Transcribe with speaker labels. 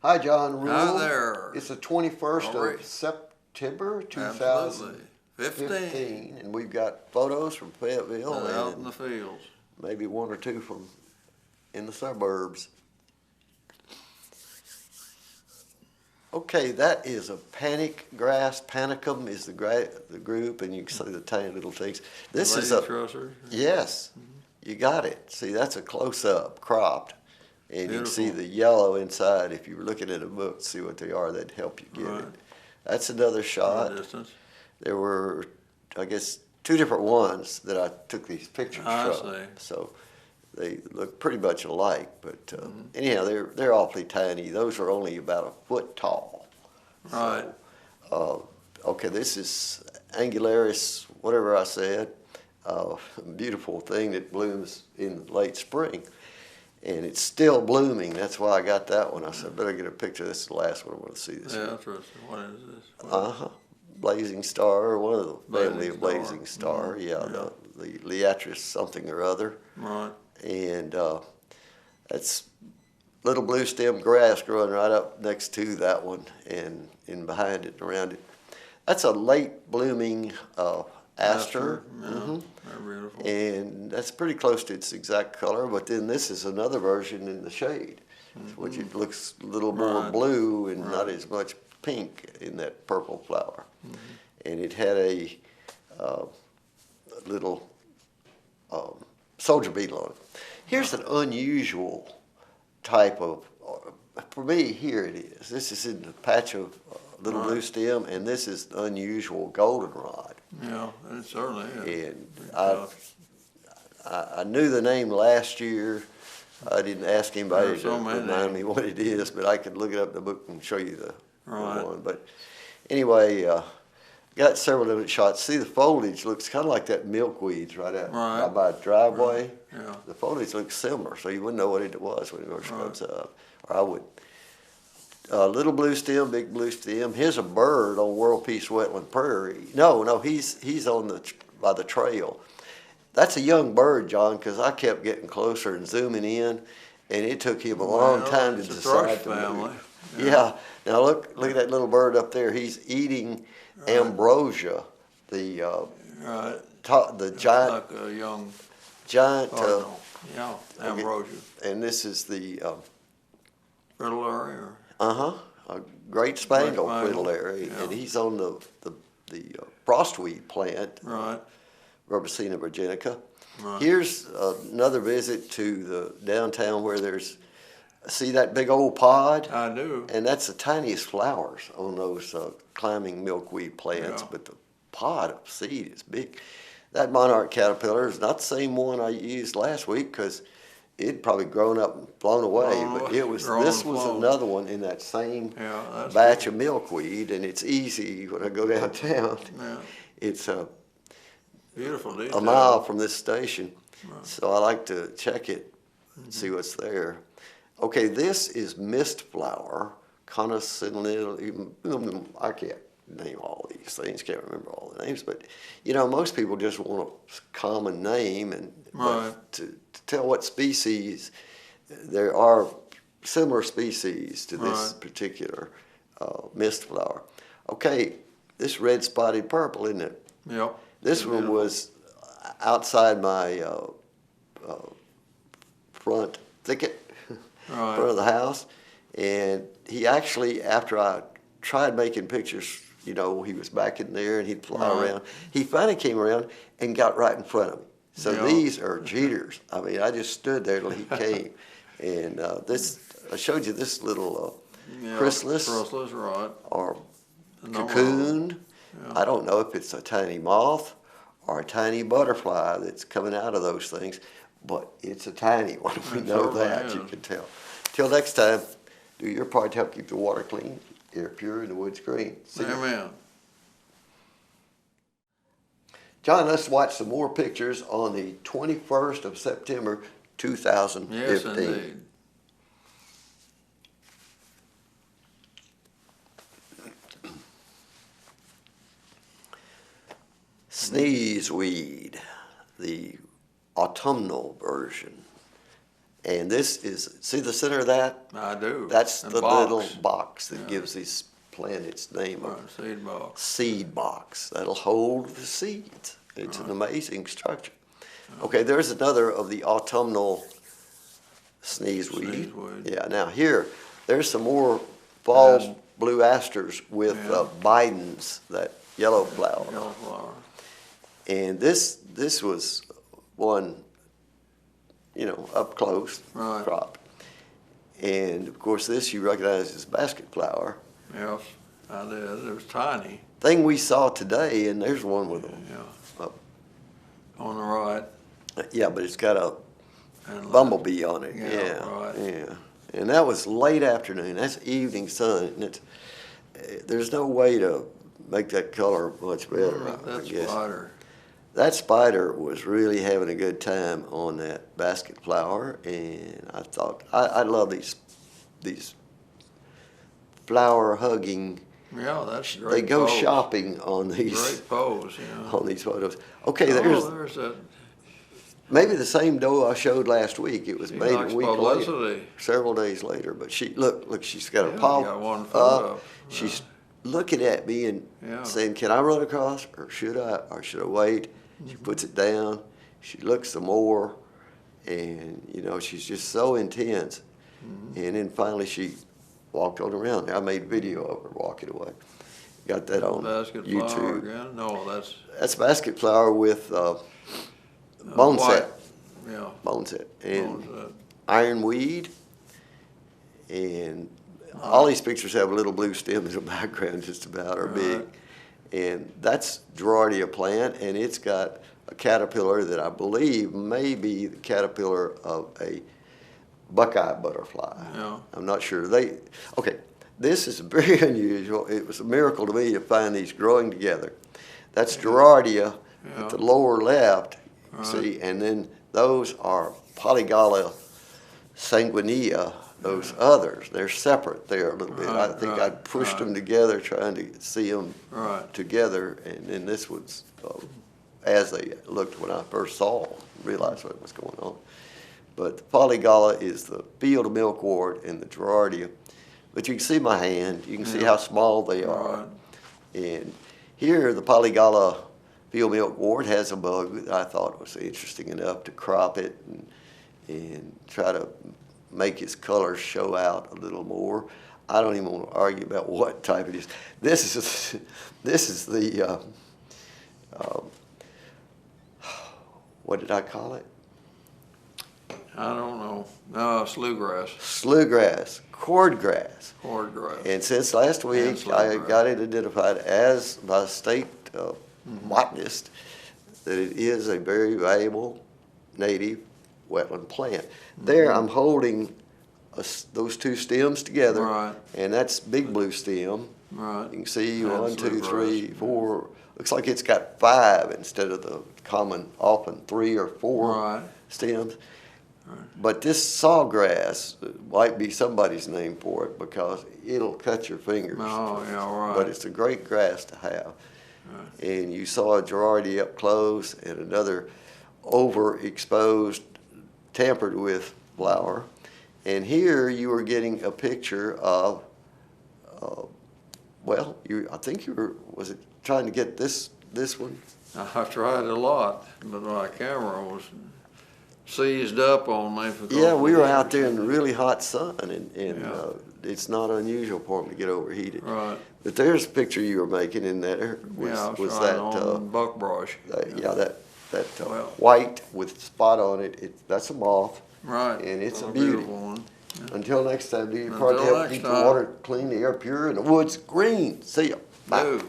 Speaker 1: Hi, John Rule.
Speaker 2: Hi there.
Speaker 1: It's the 21st
Speaker 2: Aubrey.
Speaker 1: of September,
Speaker 2: Absolutely.
Speaker 1: 2015, and we've got photos from Fayetteville
Speaker 2: And out in
Speaker 1: and
Speaker 2: the fields.
Speaker 1: maybe one or two from in the suburbs. Okay, that is a panic grass. Panicum is the group, and you can see the tiny little things. This is a
Speaker 2: Trusser.
Speaker 1: yes, you got it. See, that's a close-up, cropped, and you can see
Speaker 2: Beautiful.
Speaker 1: the yellow inside. If you were looking at a book to see what they are, they'd help you get
Speaker 2: Right.
Speaker 1: it. That's another shot.
Speaker 2: Distance.
Speaker 1: There were, I guess, two different ones that I took these pictures
Speaker 2: I
Speaker 1: from.
Speaker 2: see.
Speaker 1: So they look pretty much alike, but anyhow, they're awfully tiny. Those are only about a foot tall.
Speaker 2: Right.
Speaker 1: So, okay, this is Angularis, whatever I said. Beautiful thing that blooms in late spring, and it's still blooming. That's why I got that one. I said, I better get a picture. This is the last one I want to see this
Speaker 2: Yeah,
Speaker 1: year.
Speaker 2: interesting. What is this?
Speaker 1: Blazing Star, one of the family of
Speaker 2: Blazing
Speaker 1: Blazing Star.
Speaker 2: Star.
Speaker 1: Yeah, the Liatris something or other.
Speaker 2: Right.
Speaker 1: And that's little blue stem grass growing right up next to that one and behind it and around it. That's a late blooming aster.
Speaker 2: Yeah. Very beautiful.
Speaker 1: And that's pretty close to its exact color, but then this is another version in the shade, which it looks a little more
Speaker 2: Right.
Speaker 1: blue and not
Speaker 2: Right.
Speaker 1: as much pink in that purple flower. And it had a little soldier beetle on it. Here's an unusual type of, for me, here it is. This is in the patch of little blue stem, and this is unusual goldenrod.
Speaker 2: Yeah, it certainly is.
Speaker 1: And I knew the name last year. I didn't ask anybody
Speaker 2: There's
Speaker 1: to
Speaker 2: so many
Speaker 1: remind me
Speaker 2: names.
Speaker 1: what it is, but I could look it up in the book and show you the
Speaker 2: Right.
Speaker 1: one. But anyway, got several different shots. See, the foliage looks kind of like that milkweeds right out
Speaker 2: Right.
Speaker 1: by the driveway.
Speaker 2: Yeah.
Speaker 1: The foliage looks similar, so you wouldn't know what it was when it first
Speaker 2: Right.
Speaker 1: comes up, or I wouldn't. Little blue stem, big blue stem. Here's a bird on World Peace Wetland Prairie. No, he's on by the trail. That's a young bird, John, because I kept getting closer and zooming in, and it took him a long
Speaker 2: Well,
Speaker 1: time to
Speaker 2: it's a
Speaker 1: decide
Speaker 2: thrush
Speaker 1: to
Speaker 2: family.
Speaker 1: move. Yeah. Now look at that little bird up there. He's eating ambrosia, the
Speaker 2: Right.
Speaker 1: the giant
Speaker 2: Like a young
Speaker 1: giant.
Speaker 2: cardinal. Yeah, ambrosia.
Speaker 1: And this is the
Speaker 2: Fritillary or?
Speaker 1: a great spangle
Speaker 2: Great spangle,
Speaker 1: fritillary,
Speaker 2: yeah.
Speaker 1: and he's on the frostweed plant.
Speaker 2: Right.
Speaker 1: Rubicina virginica.
Speaker 2: Right.
Speaker 1: Here's another visit to the downtown where there's, see that big old pod?
Speaker 2: I do.
Speaker 1: And that's the tiniest flowers on those climbing milkweed plants,
Speaker 2: Yeah.
Speaker 1: but the pod of seed is big. That monarch caterpillar is not the same one I used last week because it'd probably grown up and flown away, but it was, this was
Speaker 2: Flown.
Speaker 1: another one in that same
Speaker 2: Yeah, that's
Speaker 1: batch of milkweed, and it's easy when I go downtown.
Speaker 2: Yeah.
Speaker 1: It's
Speaker 2: Beautiful detail.
Speaker 1: a mile from this station,
Speaker 2: Right.
Speaker 1: so I like to check it and see what's there. Okay, this is mist flower, Conocinellum. I can't name all these things, can't remember all the names, but you know, most people just want a common name, and
Speaker 2: Right.
Speaker 1: but to tell what species, there are similar species to this
Speaker 2: Right.
Speaker 1: particular mist flower. Okay, this red spotted purple, isn't it?
Speaker 2: Yep.
Speaker 1: This one
Speaker 2: Beautiful.
Speaker 1: was outside my front thicket,
Speaker 2: Right.
Speaker 1: front of the house, and he actually, after I tried making pictures, you know, he was back in there and he'd fly
Speaker 2: Right.
Speaker 1: around. He finally came around and got right in front of me. So
Speaker 2: Yeah.
Speaker 1: these are jeeters. I mean, I just stood there till he came, and this I showed you this little
Speaker 2: Yeah,
Speaker 1: chrysalis
Speaker 2: Chrysalis, right.
Speaker 1: or
Speaker 2: A number of
Speaker 1: cocoon.
Speaker 2: them. Yeah.
Speaker 1: I don't know if it's a tiny moth or a tiny butterfly that's coming out of those things, but it's a tiny one. We
Speaker 2: It
Speaker 1: know
Speaker 2: certainly
Speaker 1: that, you
Speaker 2: is.
Speaker 1: can tell. Till next time, do your part to help keep the water clean, air pure, and the woods green. See you.
Speaker 2: Amen.
Speaker 1: John, let's watch some more pictures on the 21st of September, 2015.
Speaker 2: Yes, indeed.
Speaker 1: Sneezeweed, the autumnal version. And this is, see the center of that?
Speaker 2: I do.
Speaker 1: That's
Speaker 2: And
Speaker 1: the
Speaker 2: box.
Speaker 1: little box that
Speaker 2: Yeah.
Speaker 1: gives this plant its name
Speaker 2: Right,
Speaker 1: of
Speaker 2: seed box.
Speaker 1: seed box. That'll hold the seeds. It's an
Speaker 2: Right.
Speaker 1: amazing structure. Okay, there's another of the autumnal sneezeweed.
Speaker 2: Sneezeweed.
Speaker 1: Yeah, now here, there's some more fall
Speaker 2: Yes.
Speaker 1: blue asters with
Speaker 2: Yeah.
Speaker 1: Biden's, that yellow flower.
Speaker 2: Yellow flower.
Speaker 1: And this was one, up close
Speaker 2: Right.
Speaker 1: crop. And of course, this you recognize as basket flower.
Speaker 2: Yes, I did. It was tiny.
Speaker 1: Thing we saw today, and there's one with them.
Speaker 2: Yeah. On the right.
Speaker 1: Yeah, but it's got a
Speaker 2: And left.
Speaker 1: bumblebee on it.
Speaker 2: Yeah,
Speaker 1: Yeah,
Speaker 2: right.
Speaker 1: yeah. And that was late afternoon. That's evening sun, and there's no way to make that color much better. I
Speaker 2: That
Speaker 1: guess.
Speaker 2: spider.
Speaker 1: That spider was really having a good time on that basket flower, and I thought I love these flower hugging.
Speaker 2: Yeah, that's great.
Speaker 1: They go
Speaker 2: pose.
Speaker 1: shopping on these
Speaker 2: Great pose, yeah.
Speaker 1: on these photos. Okay, there's
Speaker 2: there's that.
Speaker 1: maybe the same doe I showed last week. It was
Speaker 2: She
Speaker 1: made
Speaker 2: likes
Speaker 1: a week later,
Speaker 2: publicity.
Speaker 1: several days later. But she look, she's got her
Speaker 2: Yeah,
Speaker 1: paw
Speaker 2: you got one foot
Speaker 1: up.
Speaker 2: up.
Speaker 1: She's looking at me and
Speaker 2: Yeah.
Speaker 1: saying, "Can I run across, or should I wait?" She puts it down. She looks some more, and she's just so intense. And then finally she walked on around. I made video of her walking away. Got that on
Speaker 2: Basket flower
Speaker 1: YouTube.
Speaker 2: again? No, that's
Speaker 1: That's basket flower with bone
Speaker 2: white.
Speaker 1: set,
Speaker 2: Yeah.
Speaker 1: bone set,
Speaker 2: What
Speaker 1: and
Speaker 2: was that?
Speaker 1: ironweed, and all these pictures have a little blue stem in the background, just about, or big.
Speaker 2: Right.
Speaker 1: And that's Gerardia plant, and it's got a caterpillar that I believe may be the caterpillar of a buckeye butterfly.
Speaker 2: Yeah.
Speaker 1: I'm not sure. Okay, this is very unusual. It was a miracle to me to find these growing together. That's Gerardia
Speaker 2: Yeah.
Speaker 1: at the lower left,
Speaker 2: Right.
Speaker 1: see, and then those are Polygala sanguinea, those others. They're separate there a little bit. I
Speaker 2: Right,
Speaker 1: think I
Speaker 2: right,
Speaker 1: pushed
Speaker 2: right.
Speaker 1: them together trying to see them
Speaker 2: Right.
Speaker 1: together, and then this was as they looked when I first saw them, realized what was going on. But the Polygala is the field milkwort and the Gerardia. But you can see my hand. You can see
Speaker 2: Yeah.
Speaker 1: how small they are.
Speaker 2: Right.
Speaker 1: And here, the Polygala field milkwort has a bug that I thought was interesting enough to crop it and try to make his colors show out a little more. I don't even want to argue about what type it is. This is the what did I call it?
Speaker 2: I don't know. No, slewgrass,
Speaker 1: Slewgrass, cordgrass.
Speaker 2: cordgrass.
Speaker 1: And since last week, I
Speaker 2: slewgrass.
Speaker 1: got it identified as by state botanist that it is a very valuable native wetland plant. There, I'm holding those two stems together,
Speaker 2: Right.
Speaker 1: and that's big blue stem.
Speaker 2: Right.
Speaker 1: You can see
Speaker 2: And
Speaker 1: 1, 2,
Speaker 2: slewgrass.
Speaker 1: 3, 4. Looks like it's got 5 instead of the common, often 3 or 4
Speaker 2: Right.
Speaker 1: stems. But this sawgrass might be somebody's name for it because it'll cut your fingers.
Speaker 2: Oh, yeah, right.
Speaker 1: But it's a great grass to have. And you saw a Gerardia up close and another overexposed, tampered with flower. And here you were getting a picture of, I think you were, was it trying to get this one?
Speaker 2: I've tried a lot, but my camera was seized up on me. For
Speaker 1: Yeah, we were
Speaker 2: years.
Speaker 1: out there in the really hot sun, and
Speaker 2: Yeah.
Speaker 1: it's not unusual for them to get overheated.
Speaker 2: Right.
Speaker 1: But there's a picture you were making in there.
Speaker 2: Yeah, I was
Speaker 1: Was
Speaker 2: trying
Speaker 1: that
Speaker 2: on buckbrush.
Speaker 1: that
Speaker 2: Well-
Speaker 1: white with spot on it? That's a moth.
Speaker 2: Right.
Speaker 1: And it's a
Speaker 2: beautiful
Speaker 1: beauty.
Speaker 2: one.
Speaker 1: Until next time, do your
Speaker 2: Until
Speaker 1: part to help
Speaker 2: next
Speaker 1: keep the
Speaker 2: time.
Speaker 1: water clean, the air pure, and the woods green. See ya. Bye.
Speaker 2: Do.